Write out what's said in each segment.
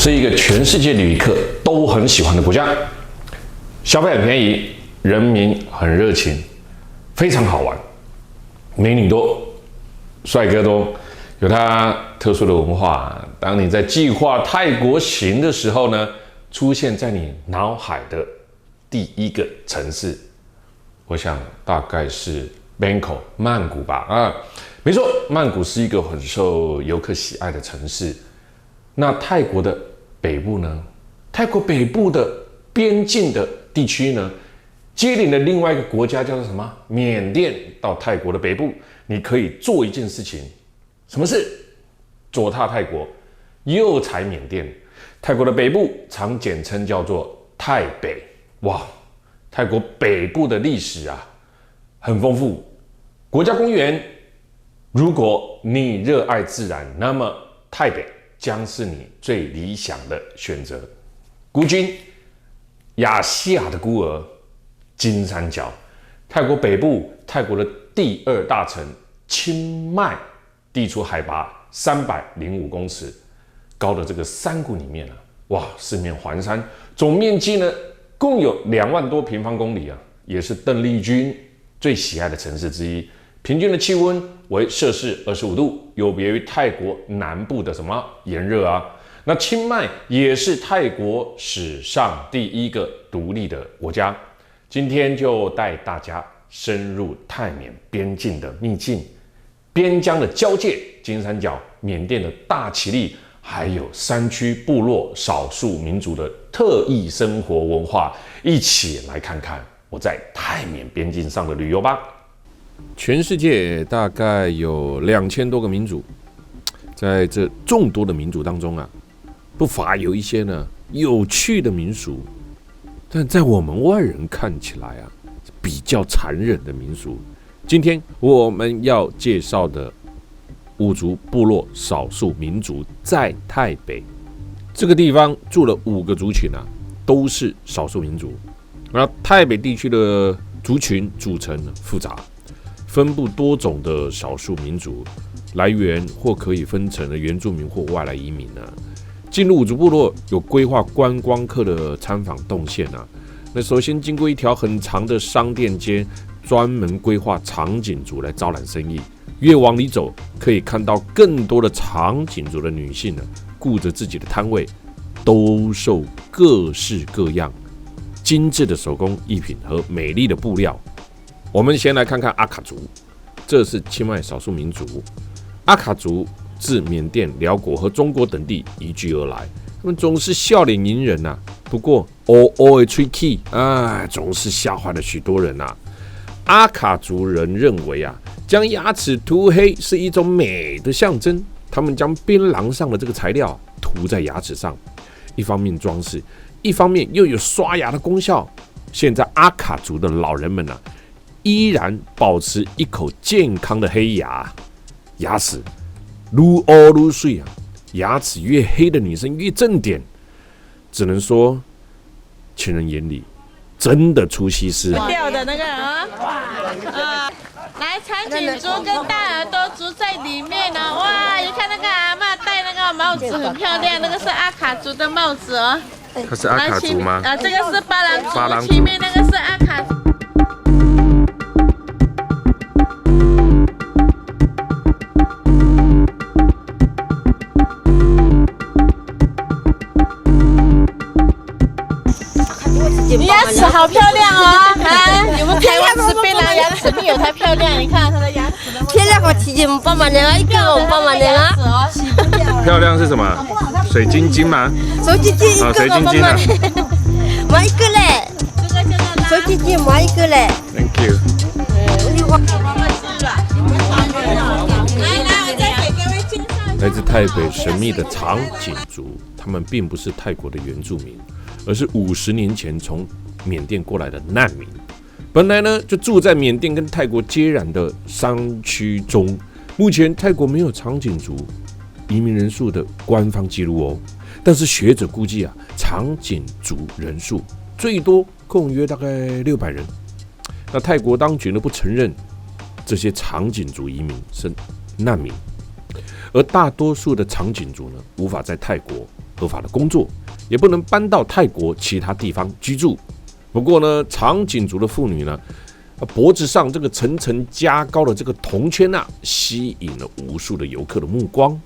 是一个全世界旅客都很喜欢的国家，消费很便宜，人民很热情，非常好玩，美女多，帅哥多，有它特殊的文化。当你在计划泰国行的时候呢，出现在你脑海的第一个城市，我想大概是 Bangkok 曼谷吧。没错，曼谷是一个很受游客喜爱的城市。那泰国的北部呢？泰国北部的边境的地区呢，接邻的另外一个国家叫做什么？缅甸。到泰国的北部，你可以做一件事情，什么事？左踏泰国，右踩缅甸。泰国的北部常简称叫做泰北。哇，泰国北部的历史啊，很丰富。国家公园，如果你热爱自然，那么泰北将是你最理想的选择。孤军，亚细亚的孤儿，金三角。泰国北部，泰国的第二大城清迈，地处海拔305公尺高的这个山谷里面哇，四面环山，总面积呢共有2万多平方公里也是邓丽君最喜爱的城市之一。平均的气温为摄氏25度，有别于泰国南部的什么炎热那清迈也是泰国史上第一个独立的国家。今天就带大家深入泰缅边境的秘境，边疆的交界，金三角、缅甸的大其力，还有山区部落少数民族的特异生活文化，一起来看看我在泰缅边境上的旅游吧。全世界大概有2000多个民族，在这众多的民族当中不乏有一些呢有趣的民俗，但在我们外人看起来比较残忍的民俗。今天我们要介绍的五族部落少数民族在泰北这个地方住了5个族群都是少数民族。而泰北地区的族群组成复杂，分布多种的少数民族，来源或可以分成了原住民或外来移民进入五族部落有规划观光客的参访动线那首先经过一条很长的商店街，专门规划长颈族来招揽生意。越往里走，可以看到更多的长颈族的女性顾着自己的摊位，兜售各式各样精致的手工艺品和美丽的布料。我们先来看看阿卡族，这是清迈少数民族。阿卡族自缅甸、辽国和中国等地移居而来，他们总是笑脸迎人不过偶尔吹气总是吓坏了许多人阿卡族人认为将牙齿涂黑是一种美的象征，他们将槟榔上的这个材料涂在牙齿上，一方面装饰，一方面又有刷牙的功效。现在阿卡族的老人们依然保持一口健康的黑牙，牙齿愈黑愈水牙齿越黑的女生越正点，只能说情人眼里真的出西施掉的那个来长颈族跟大耳朵族在里面哇，你看那个阿嬷戴那个帽子很漂亮，那个是阿卡族的帽子它是阿卡族吗？这个是巴郎族，前面那个是阿卡族。你牙齿好漂亮你们台湾吃槟榔牙齿没有它漂亮，你看它的牙齿。漂亮，我提醒帮忙一个我们帮忙洗不掉。漂亮是什么？水晶晶吗？手机机一个，水晶晶买一个嘞。手机机买一个嘞。Thank you。来自泰北神秘的长颈族，他们并不是泰国的原住民，而是50年前从缅甸过来的难民。本来呢就住在缅甸跟泰国接壤的山区中。目前泰国没有长颈族移民人数的官方记录但是学者估计长颈族人数最多共约大概600人。那泰国当局呢不承认这些长颈族移民是难民，而大多数的长颈族呢无法在泰国合法的工作，也不能搬到泰国其他地方居住。不过呢，长颈族的妇女呢，脖子上这个层层加高的这个铜圈啊，吸引了无数的游客的目光。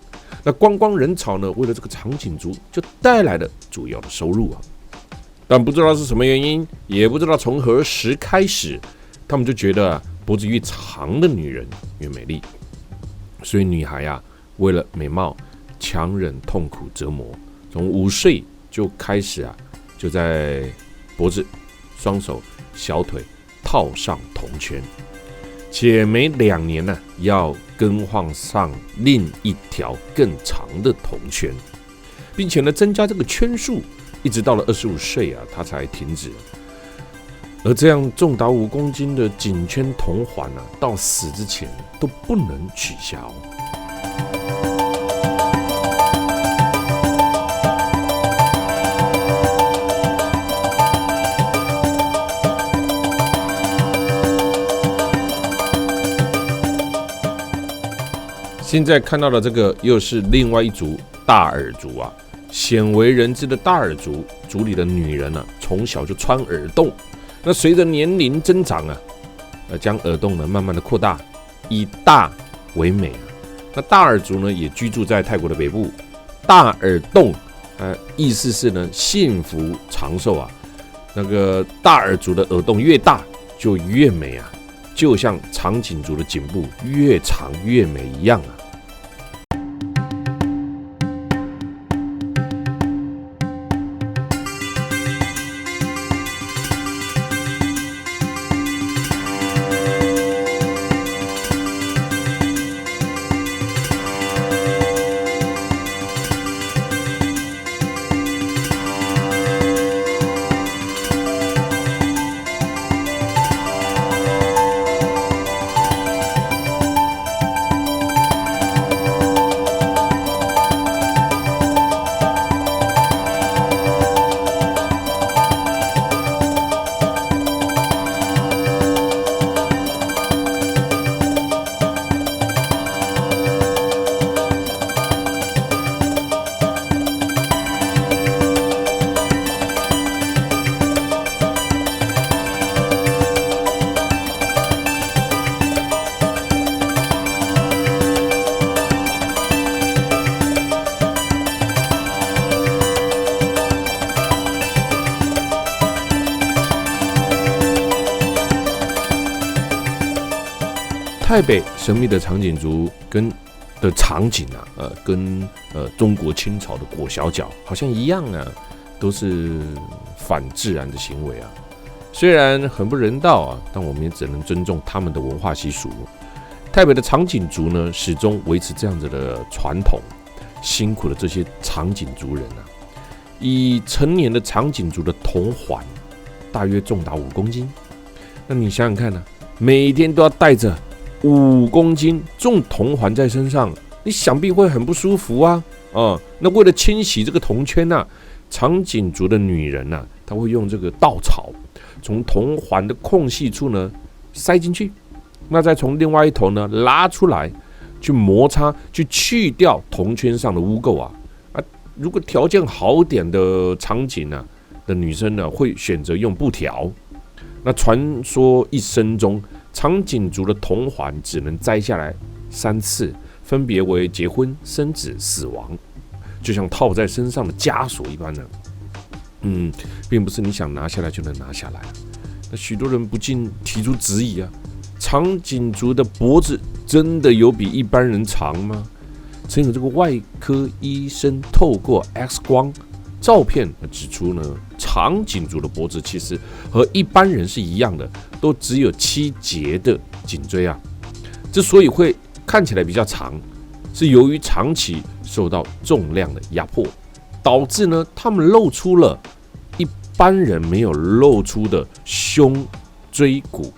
那观光人潮呢，为了这个长颈族就带来了主要的收入啊。但不知道是什么原因，也不知道从何时开始，他们就觉得脖子越长的女人越美丽，所以女孩啊，为了美貌，强忍痛苦折磨，从5岁就开始啊，就在脖子、双手、小腿套上铜圈，且每2年呢，要更换上另一条更长的铜圈，并且呢，增加这个圈数，一直到了25岁啊，他才停止。而这样重达5公斤的颈圈铜环啊，到死之前都不能取下哦。现在看到的这个又是另外一族大耳族啊，鲜为人知的大耳族族里的女人呢，从小就穿耳洞。那随着年龄增长啊，将耳洞呢慢慢的扩大，以大为美啊。那大耳族呢也居住在泰国的北部，大耳洞，意思是呢幸福长寿啊。那个大耳族的耳洞越大就越美啊，就像长颈族的颈部越长越美一样啊。泰北神秘的长颈族的场景啊，跟中国清朝的裹小脚好像一样啊，都是反自然的行为啊。虽然很不人道啊，但我们也只能尊重他们的文化习俗。泰北的长颈族呢，始终维持这样子的传统，辛苦的这些长颈族人啊，以成年的长颈族的铜环，大约重达5公斤。那你想想看呢，每天都要带着5公斤重铜环在身上，你想必会很不舒服啊！那为了清洗这个铜圈啊，长颈族的女人啊，她会用这个稻草从铜环的空隙处呢塞进去，那再从另外一头呢拉出来，去摩擦，去去掉铜圈上的污垢啊！如果条件好点的场景啊的女生呢，会选择用布条。那传说一生中，长颈族的铜环只能摘下来3次，分别为结婚、生子、死亡，就像套在身上的枷锁一般呢。并不是你想拿下来就能拿下来。那许多人不禁提出质疑啊：长颈族的脖子真的有比一般人长吗？曾有这个外科医生透过 X 光照片指出呢，长颈族的脖子其实和一般人是一样的，都只有7节的颈椎啊。之所以会看起来比较长，是由于长期受到重量的压迫，导致呢他们露出了一般人没有露出的胸椎骨。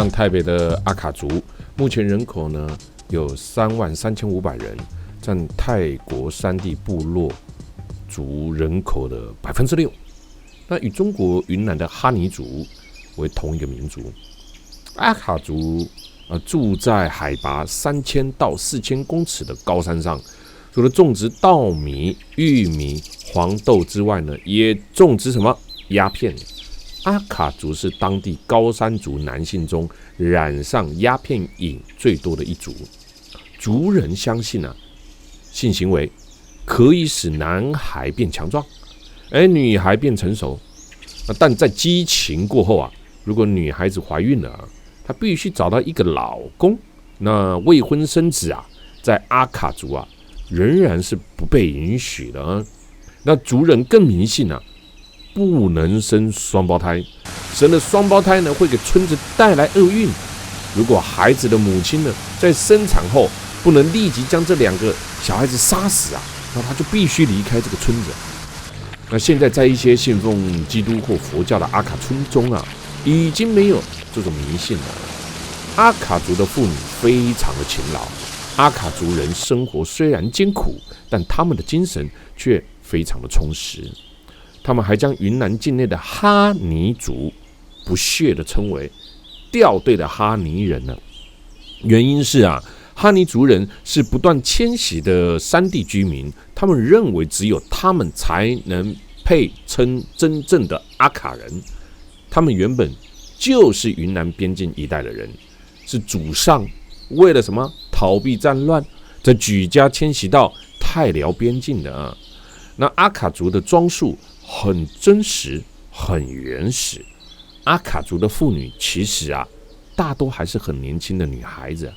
像台北的阿卡族，目前人口呢有33500人，占泰国山地部落族人口的6%。那与中国云南的哈尼族为同一个民族。阿卡族住在海拔3000到4000公尺的高山上，除了种植稻米、玉米、黄豆之外呢，也种植什么鸦片。阿卡族是当地高山族男性中染上鸦片瘾最多的一族。族人相信性行为可以使男孩变强壮，而女孩变成熟。但在激情过后如果女孩子怀孕了她必须找到一个老公。那未婚生子在阿卡族仍然是不被允许的。那族人更迷信不能生双胞胎，生了双胞胎呢会给村子带来厄运。如果孩子的母亲呢在生产后不能立即将这2个小孩子杀死那他就必须离开这个村子。那现在在一些信奉基督或佛教的阿卡村中已经没有这种迷信了。阿卡族的妇女非常的勤劳，阿卡族人生活虽然艰苦，但他们的精神却非常的充实。他们还将云南境内的哈尼族不屑地称为掉队的哈尼人呢。原因是哈尼族人是不断迁徙的山地居民，他们认为只有他们才能配称真正的阿卡人。他们原本就是云南边境一带的人，是祖上为了什么逃避战乱，在举家迁徙到泰辽边境的那阿卡族的装束很真实，很原始。阿卡族的妇女其实大多还是很年轻的女孩子，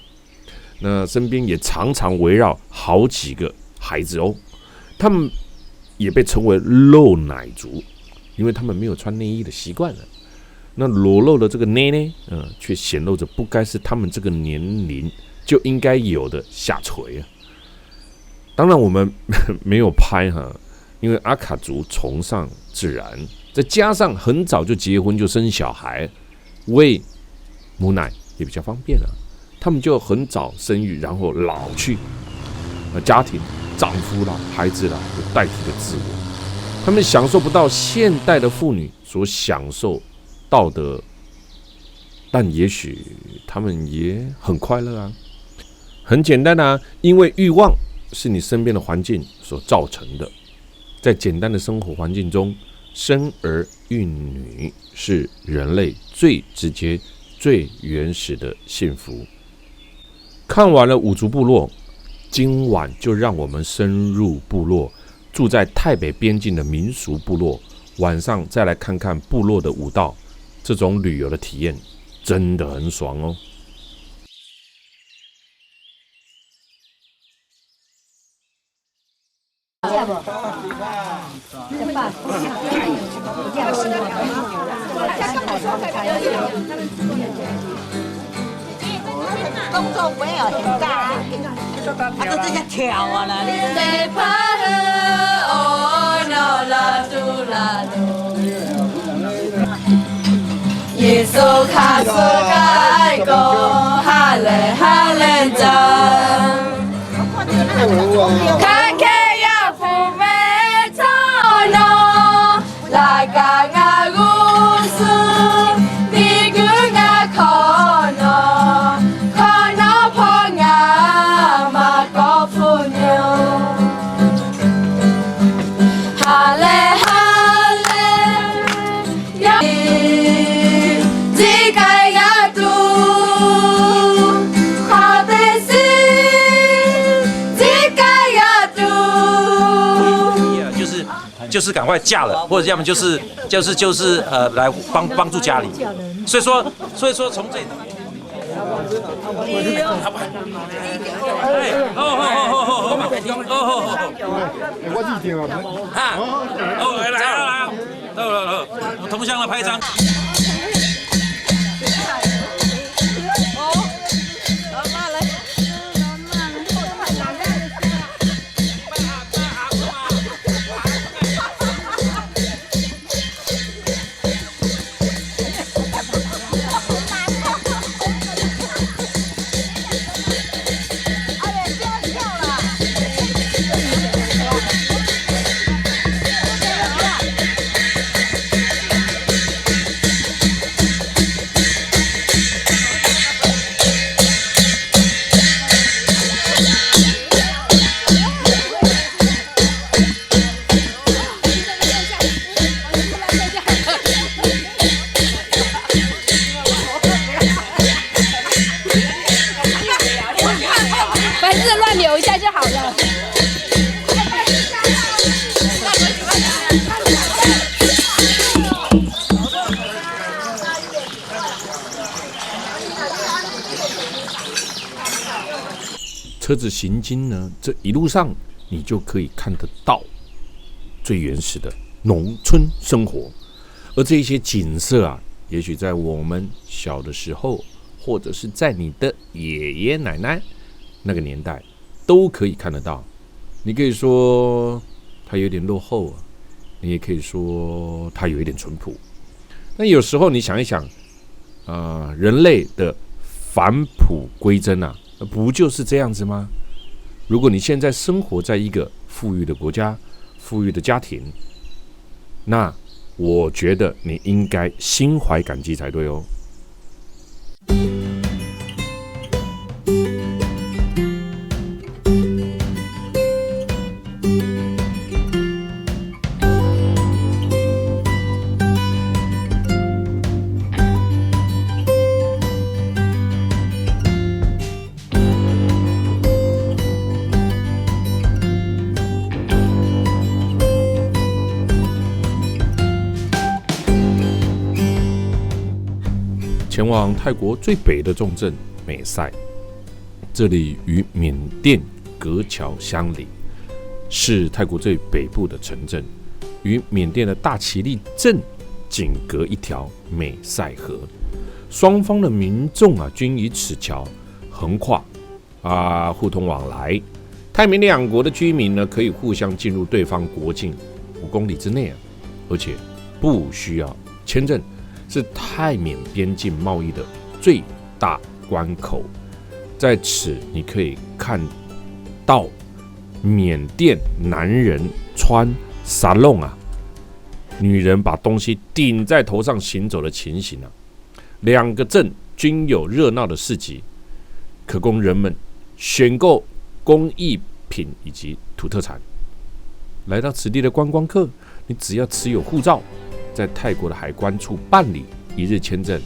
那身边也常常围绕好几个孩子哦。他们也被称为露奶族，因为他们没有穿内衣的习惯了。那裸露的这个内内，却显露着不该是他们这个年龄就应该有的下垂当然我们没有拍因为阿卡族崇尚自然，再加上很早就结婚就生小孩，喂母奶也比较方便他们就很早生育，然后老去，家庭、丈夫啦、孩子啦，就代替了自我。他们享受不到现代的妇女所享受到的，但也许他们也很快乐很简单因为欲望是你身边的环境所造成的。在简单的生活环境中，生儿育女是人类最直接、最原始的幸福。看完了五族部落，今晚就让我们深入部落，住在泰北边境的民俗部落，晚上再来看看部落的舞蹈。这种旅游的体验真的很爽哦。动作不要很大他都这样跳了耶稣卡苏盖go哈嘞哈嘞赞看看呀福美草诺来嘎嘎古苏比古嘎可诺可诺朋呀马高夫牛哈嘞哈嘞呀就是赶快嫁了，或者要么就是来帮助家里。所以说从这里。我自己听啊。来，同乡来拍一张。车子行经呢，这一路上你就可以看得到最原始的农村生活，而这些景色啊，也许在我们小的时候，或者是在你的爷爷奶奶那个年代，都可以看得到。你可以说它有点落后啊，你也可以说它有一点淳朴。但有时候你想一想，人类的返璞归真啊，不就是这样子吗？如果你现在生活在一个富裕的国家、富裕的家庭，那我觉得你应该心怀感激才对哦。前往泰国最北的重镇美赛，这里与缅甸隔桥相邻，是泰国最北部的城镇，与缅甸的大其力镇仅隔一条美赛河，双方的民众均以此桥横跨互通往来。泰缅两国的居民呢，可以互相进入对方国境5公里之内而且不需要签证。是泰缅边境贸易的最大关口，在此你可以看到缅甸男人穿沙龙女人把东西顶在头上行走的情形两个镇均有热闹的市集，可供人们选购工艺品以及土特产。来到此地的观光客，你只要持有护照，在泰国的海关处办理1日签证，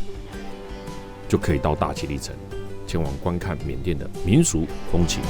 就可以到大其力城，前往观看缅甸的民俗风情。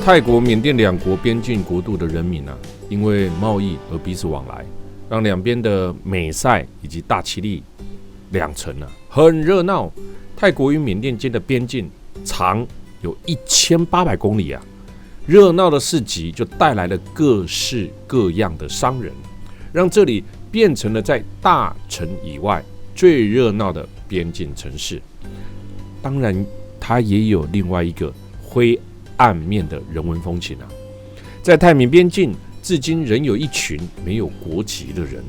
泰国、缅甸两国边境国度的人民因为贸易而彼此往来，让两边的美赛以及大其力两城很热闹。泰国与缅甸间的边境长有1800公里热闹的市集就带来了各式各样的商人，让这里变成了在大城以外最热闹的边境城市。当然，它也有另外一个灰暗面的人文风情在泰缅边境，至今仍有一群没有国籍的人。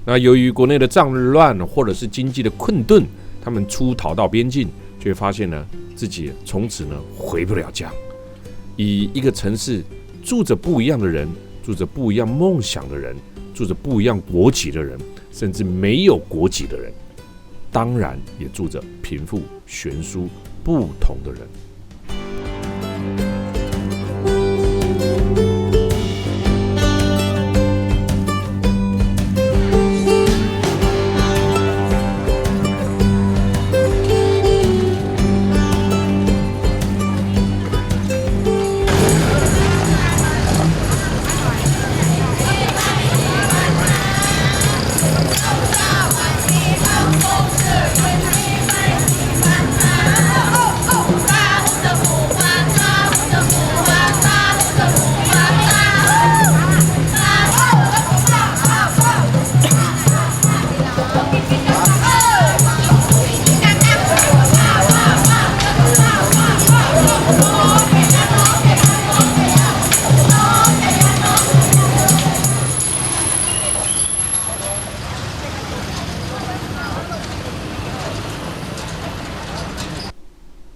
那由于国内的战乱或者是经济的困顿，他们出逃到边境，却发现自己从此回不了家。以一个城市住着不一样的人，住着不一样梦想的人，住着不一样国籍的人，甚至没有国籍的人，当然也住着贫富悬殊不同的人。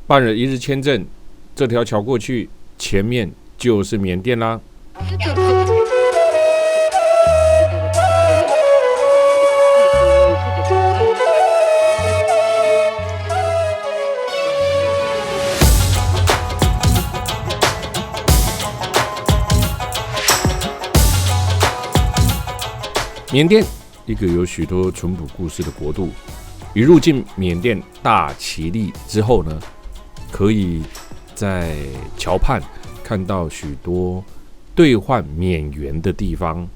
办了1日签证，这条桥过去，前面就是缅甸啦。缅甸，一个有许多淳朴故事的国度。一入境缅甸大其力之后呢，可以在桥畔看到许多兑换缅元的地方，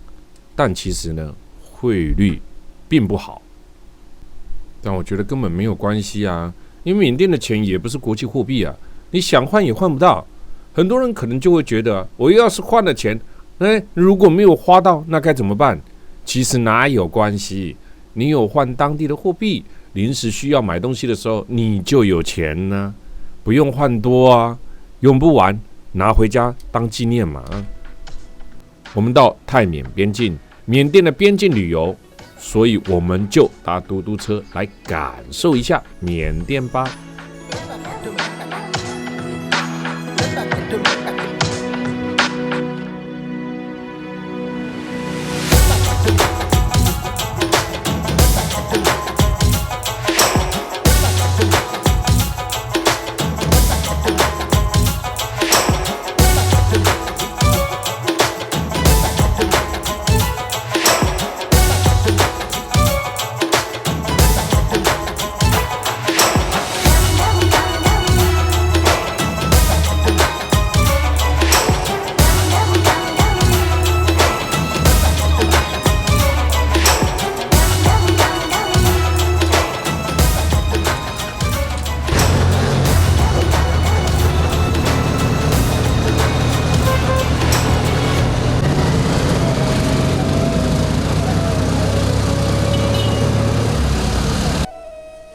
但其实呢，汇率并不好。但我觉得根本没有关系啊，因为缅甸的钱也不是国际货币啊，你想换也换不到。很多人可能就会觉得，我要是换了钱，如果没有花到，那该怎么办？其实哪有关系？你有换当地的货币，临时需要买东西的时候，你就有钱呢，不用换多啊，用不完拿回家当纪念嘛。我们到泰缅边境，缅甸的边境旅游，所以我们就搭嘟嘟车来感受一下缅甸吧。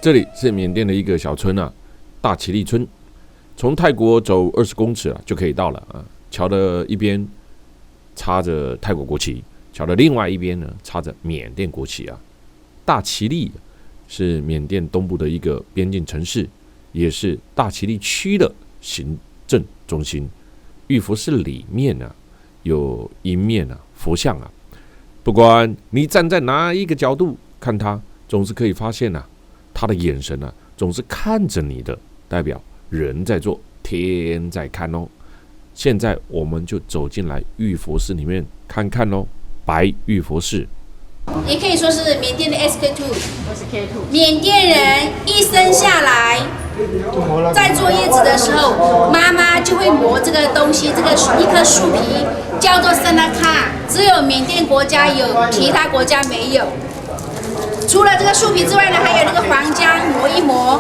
这里是缅甸的一个小村啊，大其力村。从泰国走20公尺就可以到了啊。桥的一边插着泰国国旗，桥的另外一边呢插着缅甸国旗啊。大其力是缅甸东部的一个边境城市，也是大其力区的行政中心。玉佛寺里面呢有一面佛像啊，不管你站在哪一个角度看它，总是可以发现他的眼神总是看着你的，代表人在做，天在看哦。现在我们就走进来玉佛寺里面看看哦，白玉佛寺。也可以说是缅甸的 SK2。缅甸人一生下来，在坐月子的时候，妈妈就会磨这个东西，这个一颗树皮叫做塞纳卡，只有缅甸国家有，其他国家没有。除了这个树皮之外呢，还有那个黄姜磨一磨，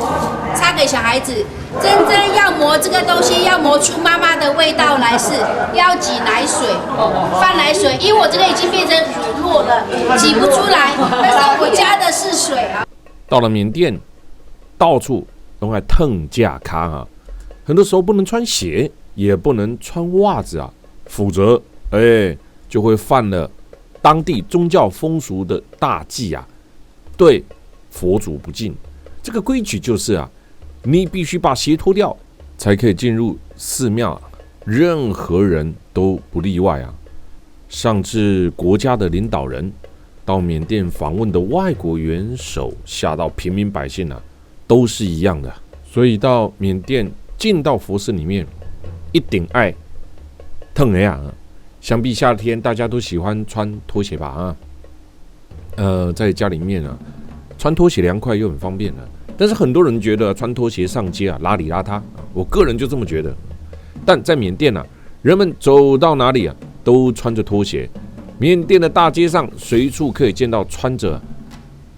擦给小孩子。真正要磨这个东西，要磨出妈妈的味道来，是要挤奶水，放奶水。因为我这个已经变成乳酪了，挤不出来，但是我加的是水啊。到了缅甸，到处都爱腾架卡啊，很多时候不能穿鞋，也不能穿袜子啊，否则就会犯了当地宗教风俗的大忌啊。对佛祖不敬，这个规矩就是你必须把鞋脱掉才可以进入寺庙，任何人都不例外啊。上至国家的领导人，到缅甸访问的外国元首，下到平民百姓都是一样的。所以到缅甸进到佛寺里面，一定爱腾想必夏天大家都喜欢穿拖鞋吧在家里面穿拖鞋凉快又很方便但是很多人觉得穿拖鞋上街邋里邋遢，我个人就这么觉得。但在缅甸人们走到哪里都穿着拖鞋。缅甸的大街上随处可以见到穿着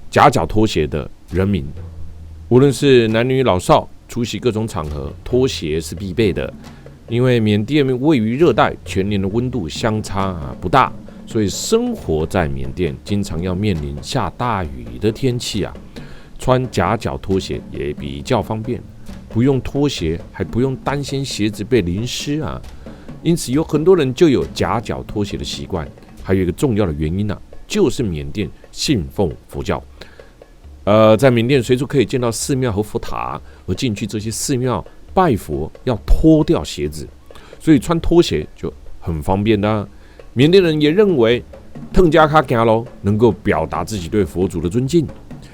夹脚拖鞋的人民，无论是男女老少，出席各种场合，拖鞋是必备的。因为缅甸位于热带，全年的温度相差不大，所以生活在缅甸经常要面临下大雨的天气穿夹脚拖鞋也比较方便，不用拖鞋还不用担心鞋子被淋湿因此有很多人就有夹脚拖鞋的习惯。还有一个重要的原因就是缅甸信奉佛教，在缅甸随处可以见到寺庙和佛塔，而进去这些寺庙拜佛要脱掉鞋子，所以穿拖鞋就很方便缅甸人也认为腾加卡行路能够表达自己对佛祖的尊敬，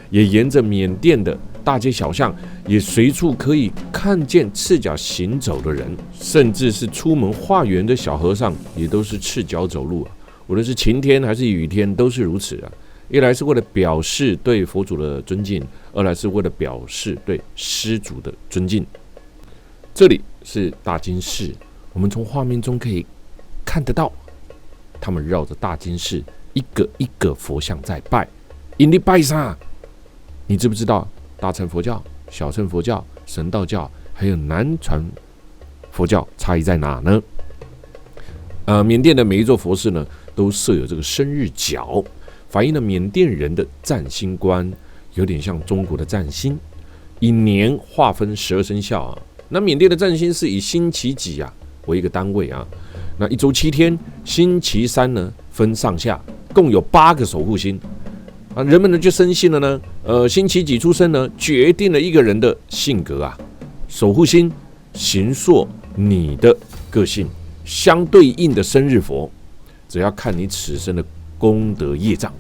也沿着缅甸的大街小巷，也随处可以看见赤脚行走的人，甚至是出门化缘的小和尚也都是赤脚走路无论是晴天还是雨天都是如此啊。一来是为了表示对佛祖的尊敬，二来是为了表示对施主的尊敬。这里是大金寺，我们从画面中可以看得到，他们绕着大金寺一个一个佛像在拜。因你拜啥？你知不知道大乘佛教、小乘佛教、神道教还有南传佛教差异在哪呢？缅甸的每一座佛寺呢，都设有这个生日角，反映了缅甸人的占星观，有点像中国的占星，以年划分12生肖啊。那缅甸的占星是以星期几啊为一个单位啊。那一周7天，星期3呢分上下，共有8个守护星啊。人们呢就深信了呢，星期几出生呢，决定了一个人的性格啊。守护星形塑你的个性，相对应的生日佛，只要看你此生的功德业障。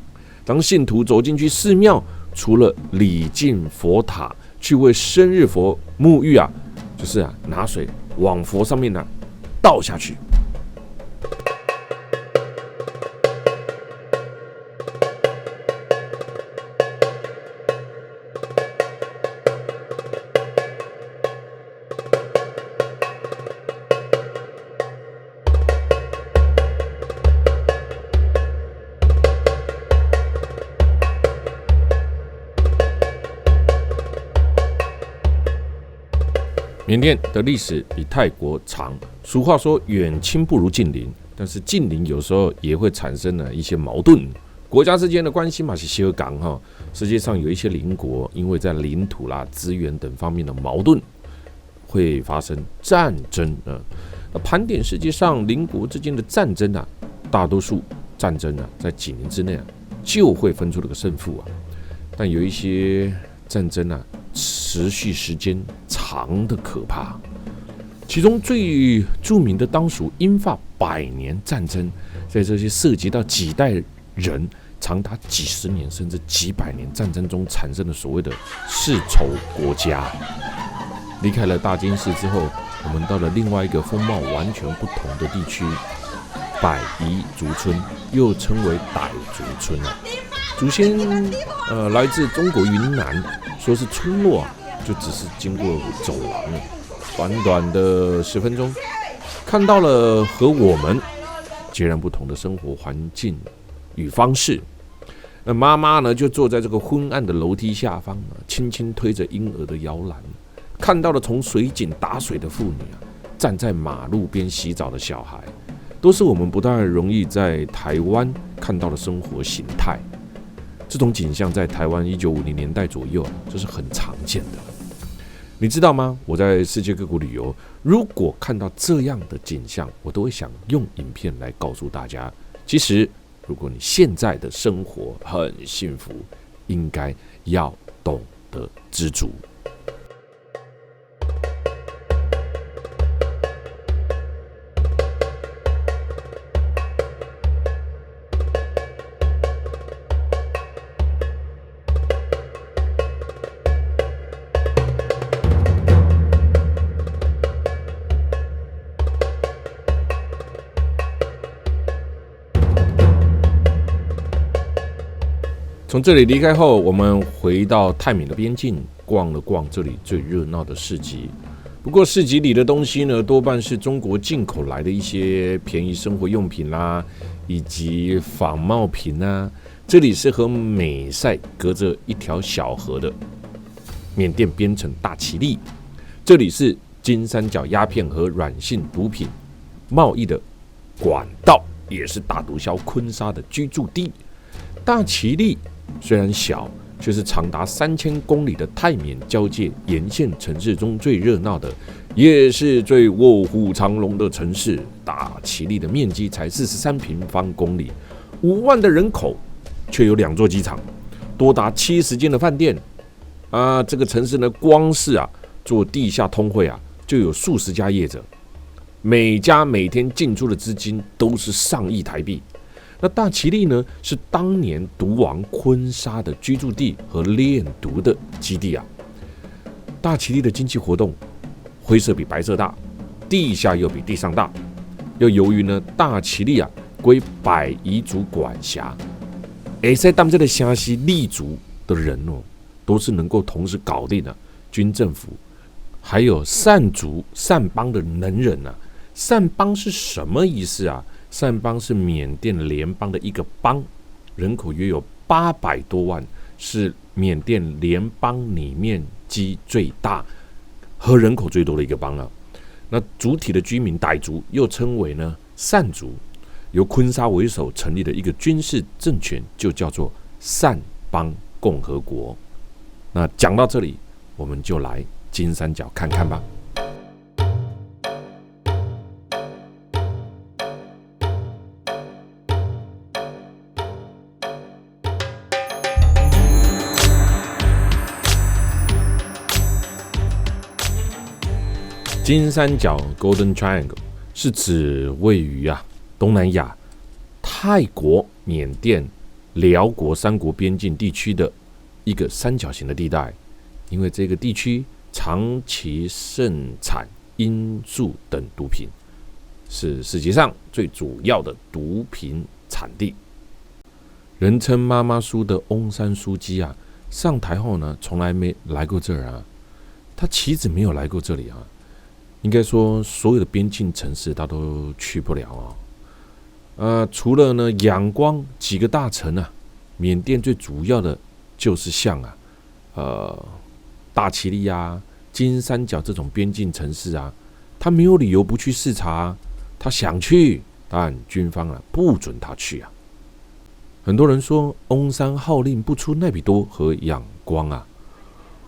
当信徒走进去寺庙，除了礼敬佛塔，去为生日佛沐浴啊，就是拿水往佛上面倒下去。缅甸的历史比泰国长，俗话说远亲不如近邻，但是近邻有时候也会产生一些矛盾。国家之间的关系嘛是相港哈，世界上有一些邻国因为在领土啦、资源等方面的矛盾，会发生战争啊。那盘点世界上邻国之间的战争啊，大多数战争啊在几年之内就会分出了个胜负啊，但有一些战争啊持续时间长的可怕，其中最著名的当属英法100年战争，在这些涉及到几代人、长达几十年甚至几百年战争中产生的所谓的世仇国家。离开了大金寺之后，我们到了另外一个风貌完全不同的地区——百夷族村，又称为傣族村啊。祖先来自中国云南，说是村落啊，就只是经过走廊，短短的10分钟，看到了和我们截然不同的生活环境与方式。那妈妈呢，就坐在这个昏暗的楼梯下方轻轻推着婴儿的摇篮，看到了从水井打水的妇女站在马路边洗澡的小孩，都是我们不太容易在台湾看到的生活形态。这种景象在台湾1950年代左右，这是很常见的。你知道吗？我在世界各国旅游，如果看到这样的景象，我都会想用影片来告诉大家，其实如果你现在的生活很幸福，应该要懂得知足。从这里离开后，我们回到泰缅的边境，逛了逛这里最热闹的市集。不过市集里的东西呢，多半是中国进口来的一些便宜生活用品啦，以及仿冒品啊。这里是和美赛隔着一条小河的缅甸边城大其力，这里是金三角鸦片和软性毒品贸易的管道，也是大毒枭坤沙的居住地。大其力虽然小，却是长达3000公里的泰缅交界沿线城市中最热闹的，也是最卧虎藏龙的城市。大其力的面积才43平方公里，5万的人口，却有2座机场，多达70间的饭店。这个城市呢，光是做地下通汇就有数十家业者，每家每天进出的资金都是上亿台币。那大其力呢，是当年毒王坤沙的居住地和炼毒的基地大其力的经济活动，灰色比白色大，地下又比地上大。又由于呢，大其力归百彝族管辖。在当这个湘西立足的人哦，都是能够同时搞定的军政府，还有善族善邦的能人啊。善邦是什么意思啊？善邦是缅甸联邦的一个邦，人口约有800多万，是缅甸联邦里面积最大和人口最多的一个邦啊。那主体的居民傣族又称为呢善族，由坤沙为首成立的一个军事政权就叫做善邦共和国。那讲到这里，我们就来金三角看看吧。金三角 Golden Triangle 是指位于东南亚泰国、缅甸、辽国三国边境地区的一个三角形的地带，因为这个地区长期盛产罂粟等毒品，是世界上最主要的毒品产地。人称妈妈苏的翁山苏姬上台后呢，从来没来过这儿他岂止没有来过这里应该说所有的边境城市他都去不了除了呢仰光几个大城缅甸最主要的就是像大其力金三角这种边境城市他没有理由不去视察他想去，但军方不准他去很多人说翁山号令不出奈比多和仰光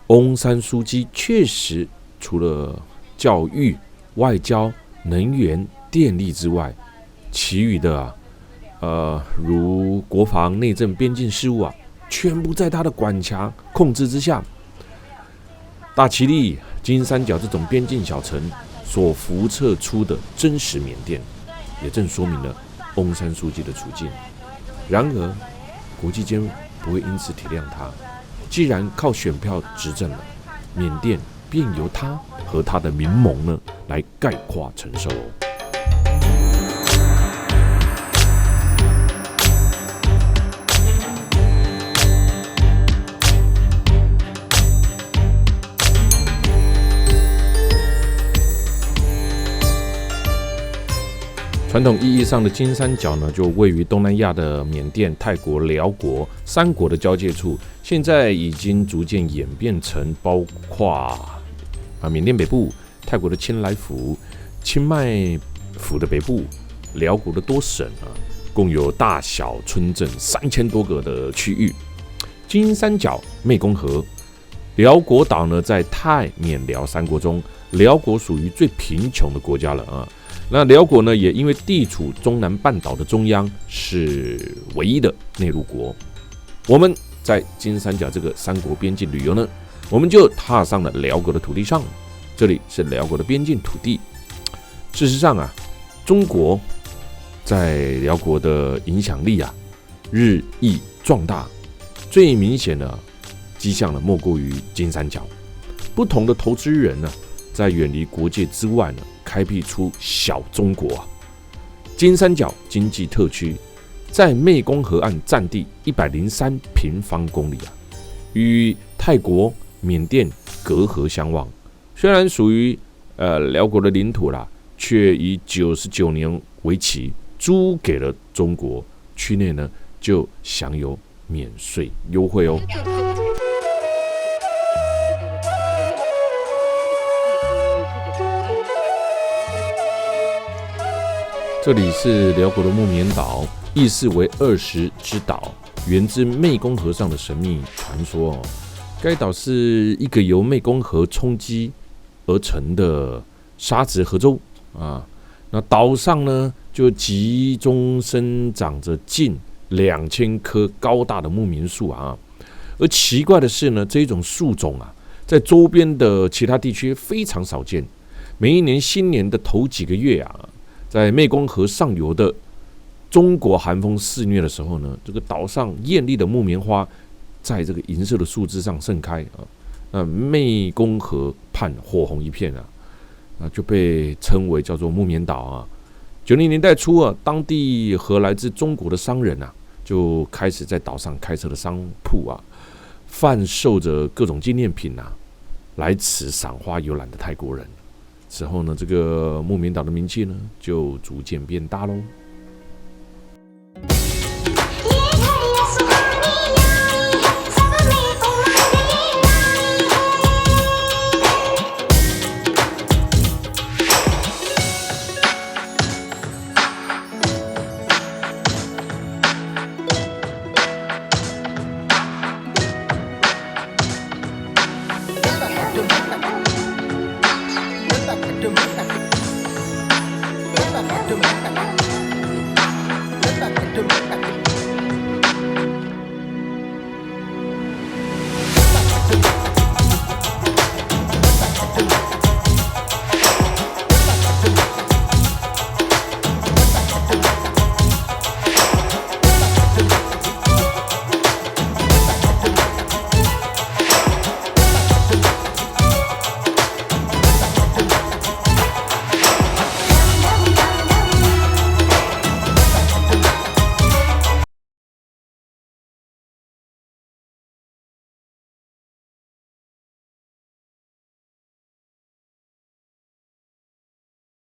翁山苏姬确实除了教育、外交、能源、电力之外，其余的如国防、内政、边境事务全部在他的管辖控制之下。大其力、金三角这种边境小城所辐射出的真实缅甸，也正说明了翁山苏姬的处境。然而，国际间不会因此体谅他，既然靠选票执政了，缅甸便由他和他的民盟呢来概括承受传统意义上的金三角呢，就位于东南亚的缅甸、泰国、辽国三国的交界处，现在已经逐渐演变成包括缅甸北部、泰国的清莱府、清迈府的北部、辽国的多省共有大小村镇3000多个的区域。金三角湄公河，辽国岛呢在泰缅辽三国中，辽国属于最贫穷的国家了那辽国呢，也因为地处中南半岛的中央，是唯一的内陆国。我们在金三角这个三国边境旅游呢，我们就踏上了辽国的土地上，这里是辽国的边境土地。事实上中国在辽国的影响力日益壮大，最明显的迹象呢，莫过于金三角。不同的投资人呢，在远离国界之外呢，开辟出小中国金三角经济特区在湄公河岸占地103平方公里与泰国、缅甸隔河相望。虽然属于辽国的领土却以99年为期租给了中国，区内呢就享有免税优惠这里是辽国的木棉岛，意思为20之岛，源自湄公河上的神秘传说该岛是一个由湄公河冲击而成的沙质河州那岛上呢就集中生长着近2000棵高大的木棉树而奇怪的是呢，这种树种在周边的其他地区非常少见。每一年新年的头几个月在湄公河上游的中国寒风肆虐的时候呢，这个岛上艳丽的木棉花在这个银色的树枝上盛开那湄公河畔火红一片就被称为叫做木棉岛90年代初啊，当地和来自中国的商人啊，就开始在岛上开设的商铺啊，贩售着各种纪念品啊，来此赏花游览的泰国人。之后呢，这个木棉岛的名气呢，就逐渐变大喽。